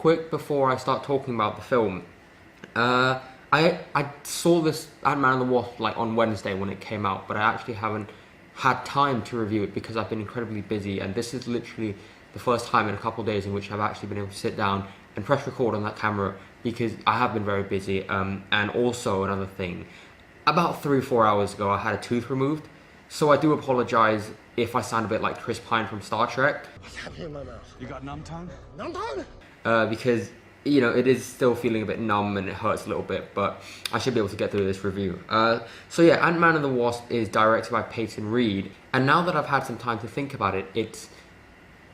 quick before I start talking about the film. I saw this Ant-Man and the Wasp like on Wednesday when it came out, but I actually haven't had time to review it because I've been incredibly busy, and this is literally the first time in a couple of days in which I've actually been able to sit down and press record on that camera because I have been very busy. And also another thing, about 3 or 4 hours ago I had a tooth removed, so I do apologise if I sound a bit like Chris Pine from Star Trek. What's happening in my mouth? You got numb tongue? Numb tongue? Because, you know, it is still feeling a bit numb and it hurts a little bit, but I should be able to get through this review. So yeah, Ant-Man and the Wasp is directed by Peyton Reed, and now that I've had some time to think about it, it's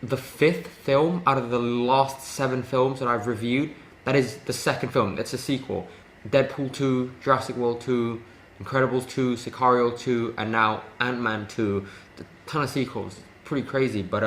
the 5th film out of the last 7 films that I've reviewed. That is the 2nd film. It's a sequel. Deadpool 2, Jurassic World 2, Incredibles 2, Sicario 2, and now Ant-Man 2. A ton of sequels. Pretty crazy, but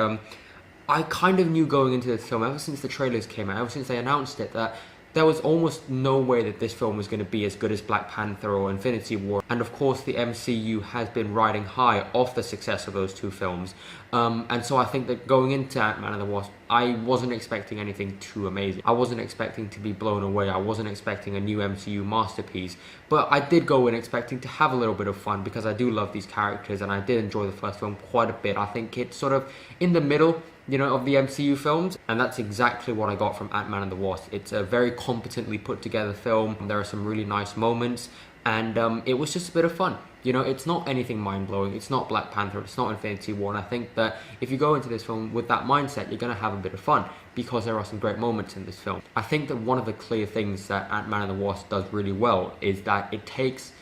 I kind of knew going into this film, ever since the trailers came out, ever since they announced it, that there was almost no way that this film was going to be as good as Black Panther or Infinity War. And of course, the MCU has been riding high off the success of those 2 films. And so I think that going into Ant-Man and the Wasp, I wasn't expecting anything too amazing. I wasn't expecting to be blown away. I wasn't expecting a new MCU masterpiece. But I did go in expecting to have a little bit of fun because I do love these characters and I did enjoy the first film quite a bit. I think it's sort of in the middle, you know, of the MCU films, and that's exactly what I got from Ant-Man and the Wasp. It's a very competently put together film. There are some really nice moments, and it was just a bit of fun. You know, it's not anything mind-blowing. It's not Black Panther. It's not Infinity War. And I think that if you go into this film with that mindset, you're going to have a bit of fun because there are some great moments in this film. I think that one of the clear things that Ant-Man and the Wasp does really well is that it takes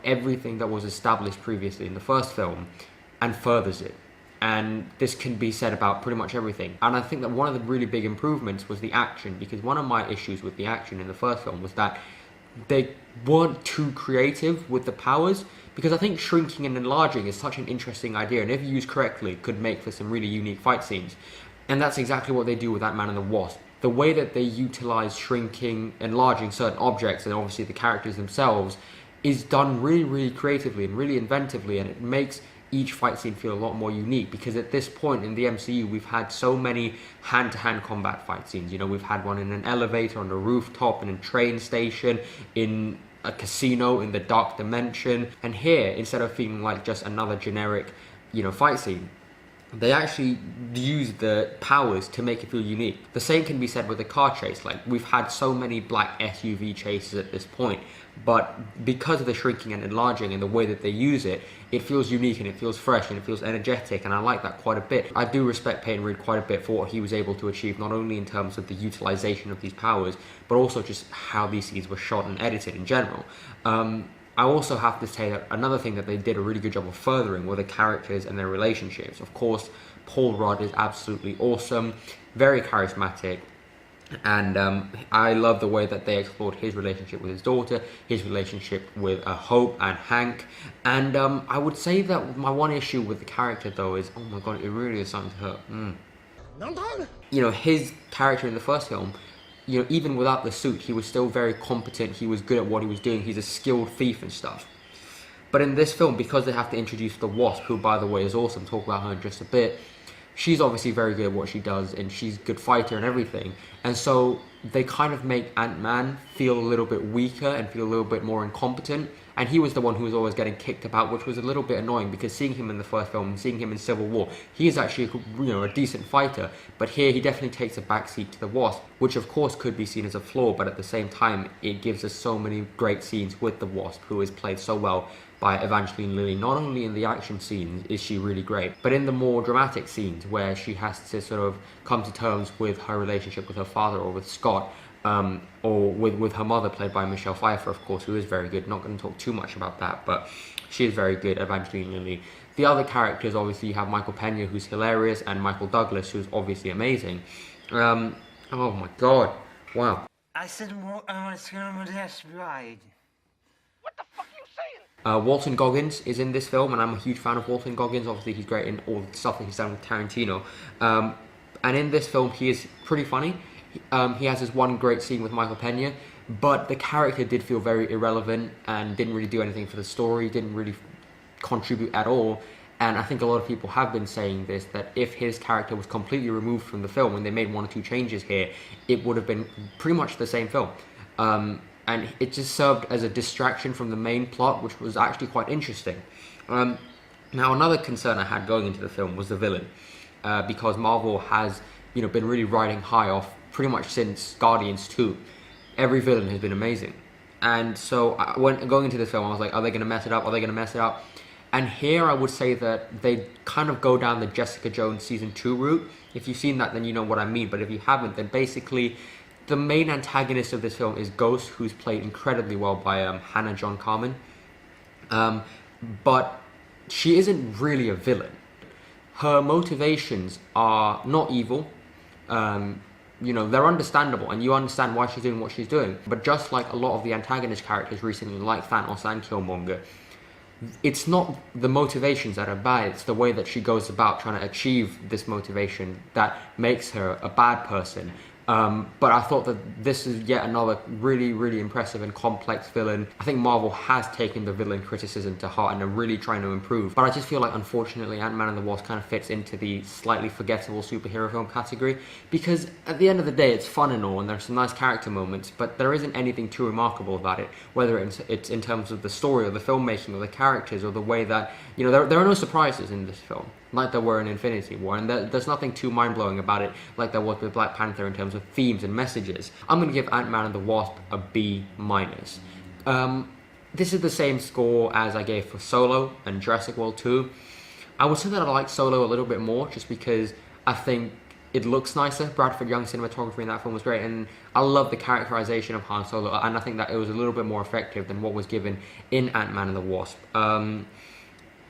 everything that was established previously in the first film and furthers it. And this can be said about pretty much everything. And I think that one of the really big improvements was the action, because one of my issues with the action in the first film was that they weren't too creative with the powers, because I think shrinking and enlarging is such an interesting idea, and if used correctly, could make for some really unique fight scenes. And that's exactly what they do with Ant-Man and the Wasp. The way that they utilize shrinking, enlarging certain objects, and obviously the characters themselves, is done really, really creatively and really inventively, and it makes each fight scene feel a lot more unique, because at this point in the MCU we've had so many hand-to-hand combat fight scenes. You know, we've had one in an elevator, on a rooftop, in a train station, in a casino, in the dark dimension, and here, instead of feeling like just another generic, you know, fight scene, they actually use the powers to make it feel unique. The same can be said with the car chase. Like, we've had so many black SUV chases at this point, but because of the shrinking and enlarging and the way that they use it, it feels unique and it feels fresh and it feels energetic, and I like that quite a bit. I do respect Peyton Reed quite a bit for what he was able to achieve, not only in terms of the utilization of these powers, but also just how these scenes were shot and edited in general. I also have to say that another thing that they did a really good job of furthering were the characters and their relationships. Of course, Paul Rudd is absolutely awesome, very charismatic, and I love the way that they explored his relationship with his daughter, his relationship with Hope and Hank. And I would say that my one issue with the character, though, is, oh my god, it really is starting to hurt. You know, his character in the first film, you know, even without the suit, he was still very competent. He was good at what he was doing. He's a skilled thief and stuff. But in this film, because they have to introduce the Wasp, who, by the way, is awesome, talk about her in just a bit, she's obviously very good at what she does, and she's a good fighter and everything. And so they kind of make Ant-Man feel a little bit weaker and feel a little bit more incompetent. And he was the one who was always getting kicked about, which was a little bit annoying, because seeing him in the first film and seeing him in Civil War, he is actually, you know, a decent fighter. But here he definitely takes a backseat to the Wasp, which of course could be seen as a flaw, but at the same time, it gives us so many great scenes with the Wasp, who is played so well by Evangeline Lilly. Not only in the action scenes is she really great, but in the more dramatic scenes where she has to sort of come to terms with her relationship with her father or with Scott, or with her mother, played by Michelle Pfeiffer, of course, who is very good. Not going to talk too much about that, but she is very good, Evangeline Lilly. The other characters, obviously, you have Michael Pena, who's hilarious, and Michael Douglas, who's obviously amazing. Oh my god, wow. I said, well, I want to go on a test ride. What the fuck are you saying? Walton Goggins is in this film, and I'm a huge fan of Walton Goggins. Obviously, he's great in all the stuff that he's done with Tarantino. And in this film, he is pretty funny. He has this one great scene with Michael Pena, but the character did feel very irrelevant and didn't really do anything for the story, didn't really contribute at all. And I think a lot of people have been saying this, that if his character was completely removed from the film and they made 1 or 2 changes here, it would have been pretty much the same film. And it just served as a distraction from the main plot, which was actually quite interesting. Now, another concern I had going into the film was the villain, because Marvel has, been really riding high off pretty much since Guardians 2. Every villain has been amazing. And so when going into this film, I was like, are they going to mess it up? Are they going to mess it up? And here I would say that they kind of go down the Jessica Jones Season 2 route. If you've seen that, then you know what I mean. But if you haven't, then basically the main antagonist of this film is Ghost, who's played incredibly well by Hannah John Carmen. But she isn't really a villain. Her motivations are not evil. They're understandable, and you understand why she's doing what she's doing. But just like a lot of the antagonist characters recently, like Thanos and Killmonger, it's not the motivations that are bad, it's the way that she goes about trying to achieve this motivation that makes her a bad person. But I thought that this is yet another really, really impressive and complex villain. I think Marvel has taken the villain criticism to heart and are really trying to improve. But I just feel like, unfortunately, Ant-Man and the Wasp kind of fits into the slightly forgettable superhero film category. Because at the end of the day, it's fun and all, and there's some nice character moments, but there isn't anything too remarkable about it. Whether it's in terms of the story or the filmmaking or the characters or the way that, there are no surprises in this film, like there were in Infinity War, and there's nothing too mind-blowing about it like there was with Black Panther in terms of themes and messages. I'm going to give Ant-Man and the Wasp a B-. This is the same score as I gave for Solo and Jurassic World 2. I would say that I like Solo a little bit more, just because I think it looks nicer. Bradford Young cinematography in that film was great, and I love the characterization of Han Solo, and I think that it was a little bit more effective than what was given in Ant-Man and the Wasp.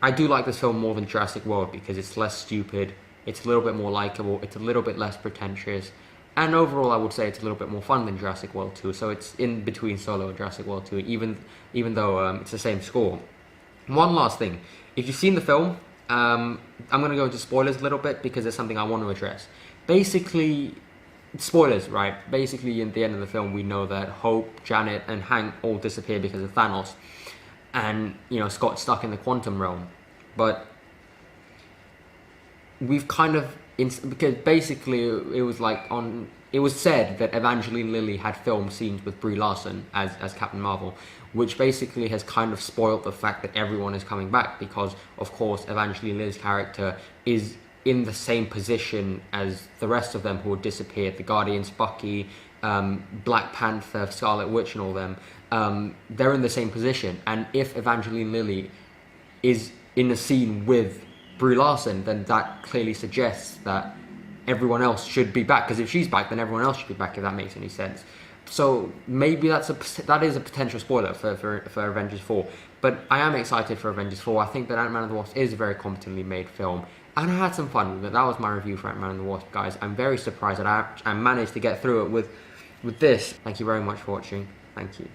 I do like this film more than Jurassic World because it's less stupid, it's a little bit more likable, it's a little bit less pretentious, and overall I would say it's a little bit more fun than Jurassic World 2, so it's in between Solo and Jurassic World 2, even though it's the same score. One last thing, if you've seen the film, I'm going to go into spoilers a little bit because it's something I want to address. Basically, spoilers, right? Basically, in the end of the film, we know that Hope, Janet, and Hank all disappear because of Thanos. And, Scott's stuck in the quantum realm. But we've kind of... because basically, it was said that Evangeline Lilly had filmed scenes with Brie Larson as Captain Marvel, which basically has kind of spoiled the fact that everyone is coming back because, of course, Evangeline Lilly's character is in the same position as the rest of them who had disappeared. The Guardians, Bucky, Black Panther, Scarlet Witch and all them. They're in the same position. And if Evangeline Lilly is in a scene with Brie Larson, then that clearly suggests that everyone else should be back. Because if she's back, then everyone else should be back, if that makes any sense. So maybe that is a potential spoiler for Avengers 4. But I am excited for Avengers 4. I think that Ant-Man and the Wasp is a very competently made film. And I had some fun with it. That was my review for Ant-Man and the Wasp, guys. I'm very surprised that I managed to get through it with this. Thank you very much for watching. Thank you.